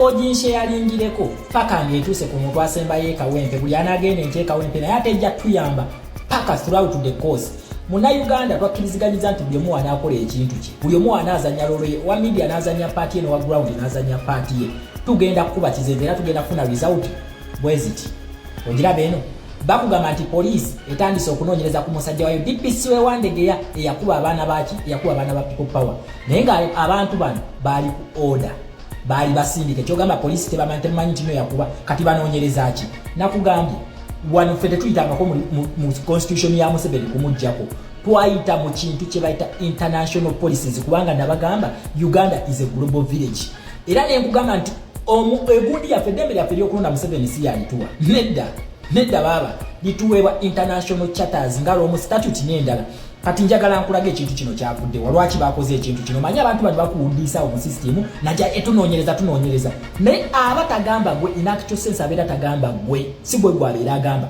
oginsharingireko paka ngetuuse ku muntu asembayo ekawempe buli anagenda enteekawempe naye ate ejja tuyamba paka throughout the course. Munnayuganda twakkiriziganyizza nti buli omu anaakola ekintu kye, buli omu anaazanya lole, wa media anaazanya paati ye, n'owa ground anaazanya paati ye. Tugenda kukuba kizevu era tugenda kufuna result bweziti. Ogiraba eno bakugamba nti poliisi etandise okunoonyereza ku musajja wayo DPC Wandegeya eyakuba abaana baki, eyakuba abaana ba People Power, naye nga abantu bano baali ku order, baali basindike. Kyogamba poliisi tebamanyi kino yakuba, kati banoonyereza ki? Nakugambye wano ffe tetuyitangako mu constitution ya Museveni kumuggyako, twayita mu kintu kye bayita international policies, kubanga nabagamba Uganda is a global village. Era nenkugamba nti egundi yaffe eddembe lyaffe ly'okulonda Museveni si yalituwa, nedda baba lituweebwa international charters nga Rome statute n'endala. Kati njagala nkulaga ekintu kino kyavudde walwaki bakoze ekintu kino. Manyi abantu bano bakuwundiisa mu system najja etunoonyereza naye abatagamba gwe in actual sense abeera tagamba gwe si gwe gwabeera agamba.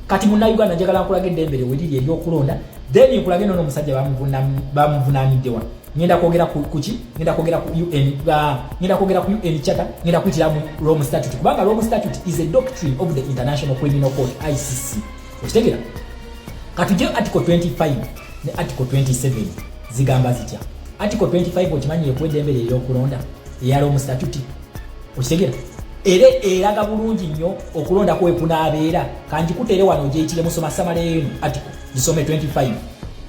Kati munnayuganda njagala nkulaga eddembere we liri ery'okulonda, then nkulage nono omusajja bamuvunaaniddewa. Ngenda kwogera kuki, ngenda kwogera ku UN, ngenda kwogera ku UN charter, ngenda kuyitira mu Rome statute, kubanga Rome statute is a doctrine of the International Criminal Court ICC. Okitegera? Kati je article 25 ne article 27 zigamba zitya. Article 25 okimanyi ekwedembere ery'okulonda eya Rome statute. Okitegera? Eraga bulungi nnyo okulonda kwekunaabeera. Kanjikutere wano gyeyitire musoma samale eno article gisome 25.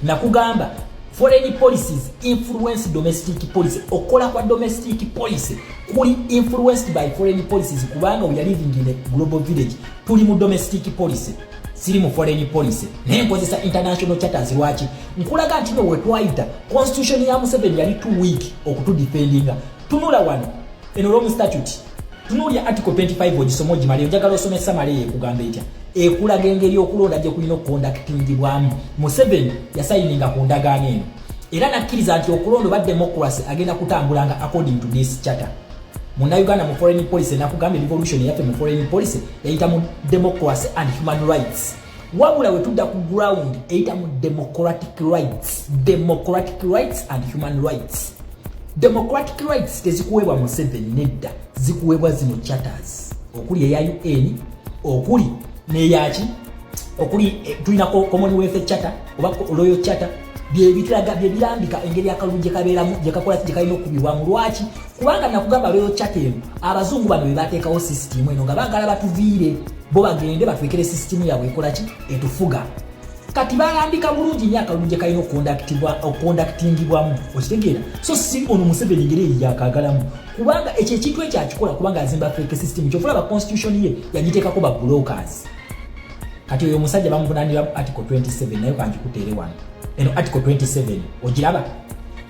Nakugamba foreign policies influence domestic policy. Okola kwa domestic policy kuli influenced by foreign policies, kubanga we are living in a global village. Tuli mu domestic policy, siri mu foreign policy. Naye nkozesa international charters lwaki? Nkulaga nti we twayita constitution ya Museveni yali too weak okutudefendinga. Tunula wano eno Rome statute, tunulya article 25 ogisoma ogimale, njagala osome samale ekugamba etya. Ekulaga engeri okulonda gye kulina okukondaktingibwamu. Museveni yasayininga ku ndagaano eno era nakkiriza nti okulonda ba democracy agenda kutambulanga according to this charter. Munnayuganda mu foreign policy nakugamba revolution yaffe mu foreign policy eyita mu democracy and human rights. Wabula we tudda ku ground eyita mu democratic rights and human rights. Democratic rights tezikuweebwa Museveni, nedda zikuweebwa zino charters, okuli eya UN, okuli neyaki, okuli tulina Commonwealth charter oba Royal charter, byebirambika engeri akalungi kabeeramu gyekakola gyekalina okubibwamu. Lwaki? Kubanga nakugamba Royal charter eno abazungu bano bebateekawo system eno nga baagala batuviire bo bagende batwekere system yabwe ekolaki etufuga. Kati balambika bulungi nnyo akalungi kalina okukondaktingibwamu. Okitegeera? So si ono Museveni ngeri yakagalamu, kubanga ekyo ekintu ekyo akikola kubanga azimba fake system. Kyofulaba constitution ye yagiteekako ba blockers. Kati oyo musajja bamuvunaanira article 27 nayo kanjikuteere wano. Eno article 27 ogiraba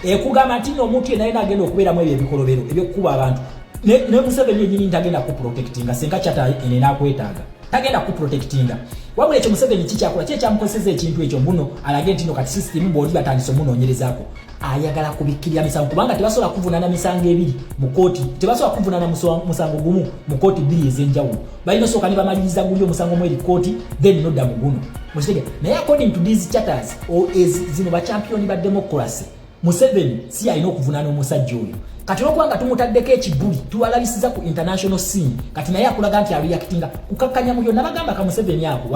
ekugamba nti omuntu yenna yena agenda okubeeramu ebyo ebikolobero ebyokukuba abantu. Ne Museveni yennyini ntagenda kuprotectinga senga kyata ene nakwetaaga, tagenda kuprotectinga. Wabula ekyo Museveni kikyakola kyekyamukozesa ekintu ekyo mbuno alage nti no kati system bw'oli batandise omunoonyerezaako. Ayagala kubikkirira misango, kubanga tebasobola kuvunaana misango ebiri mu kooti, tebasobola kuvunaana musango gumu mu kooti bbiri ez'enjawulo. Balina osooka ne bamaliriza guli omusango mweri kooti then nodda mu guno. Mukitegera? Naye according to these charters zino ba champion ba democracy, Museveni si alina okuvunaana omusajja oyo. Kati olwokubanga tumutaddeko ekibuli tuwalabisiza ku international scene, kati naye akulaga nti areactinga kukakkanya mu byonna. Bagamba ka Museveni ako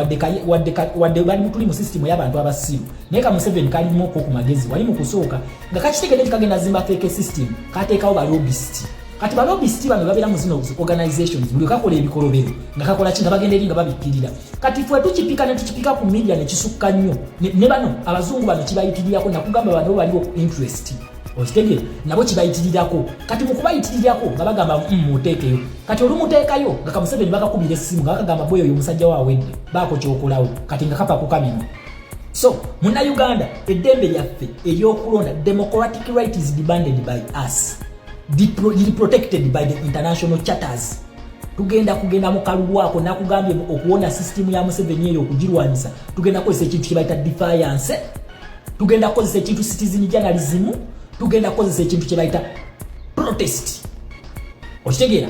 wadde bali tuli mu system y'abantu abasiru, naye ka Museveni kalimu okwo ku magezi wali mu kusooka nga kakitegedde nti kagenda zimba fake system, kateekawo balobist. Kati balobist bano babeera mu zino organizations buli kakola ebikolobero nga kakola ki nga bagenda eri nga babikkirira. Kati fwe tukipika ne tukipika ku media ne kisukka nnyo ne bano abazungu bano kibayitirirako, nakugamba bano baliwo interest. Okitegere? Nabo kibayitirirako. Kati mu kubayitirirako nga bagamba muteekeyo. Kati olumuteekayo nga ka Museveni bakakubira essimu nga bakagamba boyo oyo musajja waawedde baako kyokolawo kati nga kapa kukabino. So munnayuganda eddembe lyaffe ery'okulonda, democratic right is demanded by us, protected by the international charters. Tugenda mu kalulu ako nakugambye okuwona system ya Museveni eyo okugirwanyisa. Tugenda kukozesa ekintu kyebayita defiance, tugenda kukozesa ekintu citizen journalism, tugenda kukozesa ekintu kyebayita protest. Okitegeera?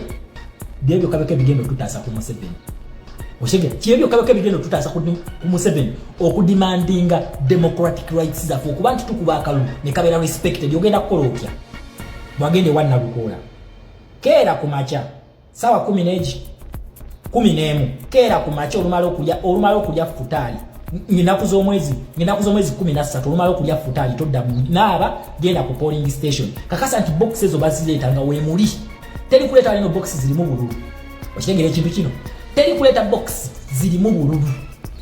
Byebyo kabeke bigendo tutaasa ku Museveni. Okitegeera? Kyebyo kabeke bigendo tutaasa ku Museveni okudemandinga democratic rights zaffe, okuba nti tukuba akalulu ne kabeera respected. Ogenda kukola otya? Mwagende wanna lukola keera ku makya sawa 11 kera ku macho olumala okulya futali nginaku z'omwezi 13 olumala okulya futali todda naaba genda ku polling station kakasa nti boxes obazireeta nga weemuli teri kuleta lino boxes zirimu bululu okitegeera ekintu kino teri kuleta box zirimu bululu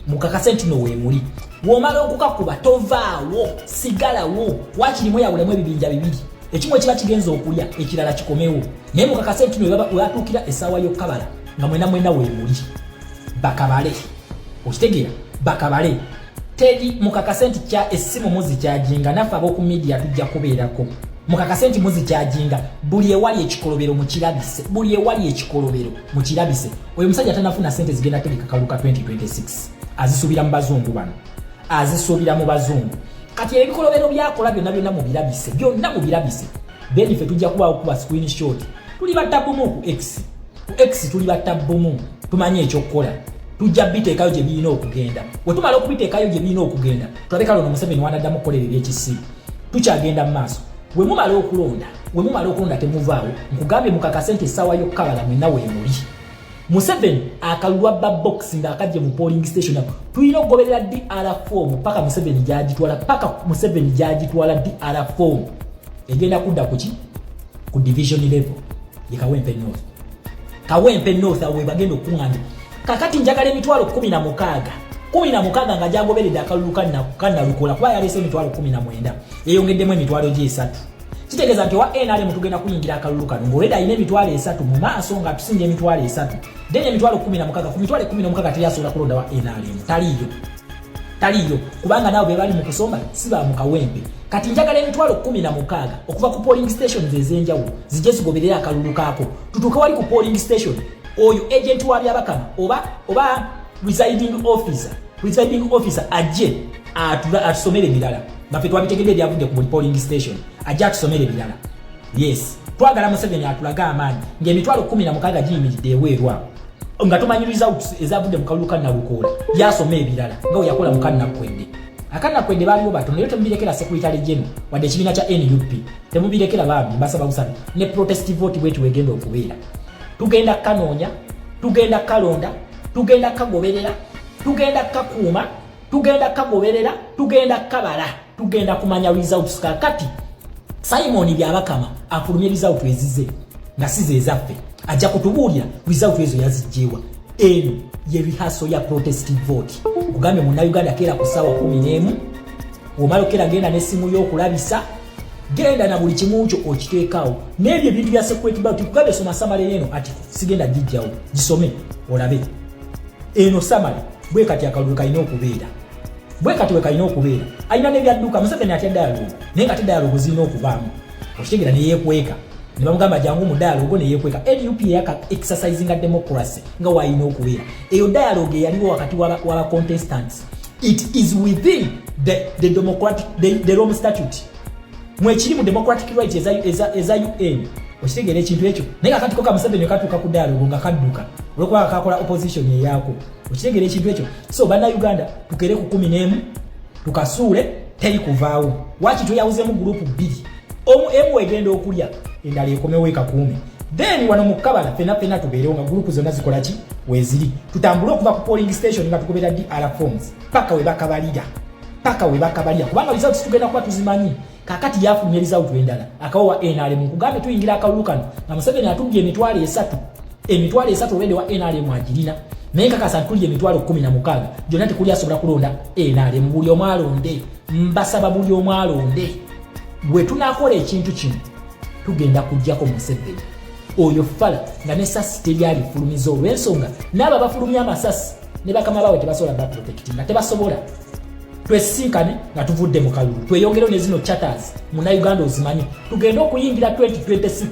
mukakase nti no weemuli womala okukakuba tovaawo sigalawo wakirimu yawulemu ebibinja bibiri ekimu ekiba kigenza okulya ekirala kikomewo naye mukakase nti no watuukira essaawa y'okkabala nga mwena weemuli bakabale okitegeera bakabale teri mukakase nti kya essimu muzikyajinga naffe ab'oku media tujja kubeerako mukakase nti muzikyajinga buli ewali ekikolobero mu kirabise oyo musajja tanafuna sente zigenda terika kaluka 2026 azisuubira mu bazungu bano azisuubira mu bazungu kati ebikolobero byakola byonna mu birabise then ffe tujja kuba screenshot tuli battabumu ku x tuli battabumu tumanye ekyokukola tujja biteekayo gye birina okugenda bwe tumala okubiteekayo gye birina okugenda tulabe kalono Museveni wanaddamu okukolera ebyekisibu tukyagenda mu maaso we mumala okulonda temuvaawo nkugambye mukakase nti essaawa y'okkabala mwenna weemuli Museveni akalulwa box nga akajje mu polling station tulina okugoberera DR form paka Museveni gyagitwala DR form egenda kudda ku division level ye Kawempe North awe bagenda okuŋŋanya kakati njagala emitwalo 16 nga gyagoberedde akalulu kannalukola kuba yaleese emitwalo 19 eyongeddemu emitwalo gy'esatu kitegeeza nti owa NRM tugenda kuyingira akalulu kano ng'olwedde alina emitwalo 3 mu maaso nga tusinga emitwalo 3 then emitwalo 16 ku mitwalo 16 teyasobola kulonda wa NRM taliyo kubanga nabo be bali mu kusomba si ba mu Kawempe kati njagala emitwalo 16 okuva ku polling stations ez'enjawulo zijje zigoberera akalulu kaako tutuuke wali ku polling station oyo agent wa byabakama oba presiding officer ajje atusomere ebirala nga ffe twabitegedde ebyavudde ku polling station ajje atusomere ebirala yes twagala Museveni atulaga amaanyi ng'emitwalo 16 giyimiridde eweerwa nga tumanyi results ezavudde mu kalulu kannalukoola yasoma ebirala nga we yakola mu kannakwedde baaliwo batono naye temubirekera secretary general wadde ekibiina kya NUP temubirekera bambi mbasaba busabe ne protest vote bwetu wegenda okubeera tugenda kanoonya tugenda kalonda tugenda kagoberera tugenda kakuuma tugenda kagoberera tugenda kabala tugenda kumanya results kakati Simon byabakama afulumye result ezize nga size ezaffe ajja kutubuulira result ezo yazijjeewa eno ye rehearsal ya protest vote kugambe Munnayuganda kera ku ssaawa 11 omala okera genda n'essimu y'okulabisa genda na buli kimu kyo okiteekaawo n'ebyo ebintu bya security bauti kugambe soma samale eno ati sigenda gijjawo gisome olabe eno samale bwe kati akalulu kalina okubeera alina n'ebyadduka Museveni atya dialogue naye nga te dialogue zirina okubaamu okitegeera ne yeekweka ne bamugamba jangu mu dialogue ne yeekweka NUP yaka exercising democracy nga wayina okubeera eyo dialogue eyaliwo wakati waba contestants it is within the democratic the Rome statute mwekiri mu democratic rights eza UN okitegeera ekintu ekyo naye kakati koka Museveni katuuka ku dialogue nga kadduka olwokuba kakola opposition eyaako okitegeera ekintu ekyo so bannayuganda tukere ku 11 tukasuule teri kuvaawo waki tuyawuzemu group 2 emu egenda okulya endala ekomewo ekakuume then wano mu Kabala fena tubeerewo nga group zonna zikola ki weeziri tutambule okuva ku polling station nga tukubera DR forms paka we bakabalira kubanga results tugenda kuba tuzimanyi kakati yafulumye result endala akawa NRM kugambe tuyingira akalulu kano nga Museveni atubye emitwalo 3 obwedde wa NRM agirina naye kakasa tulye emitwalo 16 gyonna tekuli asobola kulonda NRM buli omwalonde mbasaba buli omwalonde bwe tunakola ekintu kino tugenda kujjako Museveni oyo fala nga nesasi teryali fulumiza olw'ensonga n'abo bafulumya amasasi ne bakama bawe tebasobola baprotecti nga tebasobola twesinkane nga tuvudde mu kalulu tweyongerewo ne zino chatters Munnayuganda ozimanyi tugenda okuyingira 2026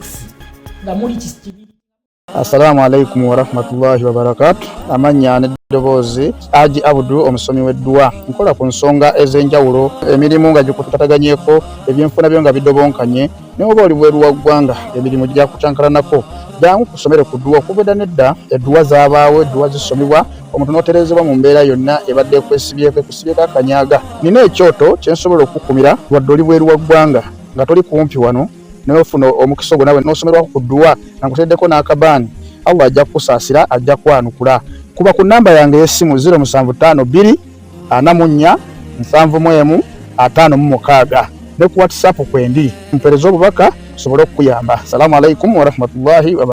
nga muli kibiri. Assalamu alaikum wa rahmatullahi wa barakatuh. Amanya n'eddoboozi Haji Abdu omusomi w'eddua nkola ku nsonga ez'enjawulo emirimu nga gikutataganyeko ebyenfuna byo nga bidobonkanye ne oba oli bweru wa ggwanga emirimu gya kutankalanako jangu kusomere ku ddua okubedda nedda eddua zaabaawo eddua zisomibwa omuntu n'oterezebwa mu mbeera yonna ebadde ekwesibyeko akanyaga nina ekyoto kyensobola okukumira wadde oli bweru wa ggwanga nga toli kumpi wano n'ofuna omukisa ogwo nawe n'osomerwako ku ddua nga nkuteddeko n'akabaani Allah ajja kusaasira, ajja kwanukula. Kuba ku namba yange y'essimu 0752 44 71 56 ne ku WhatsApp kwendi mpereza obubaka sobole okuyamba. Assalamu alaikum wa rahmatullahi wa barakatuh.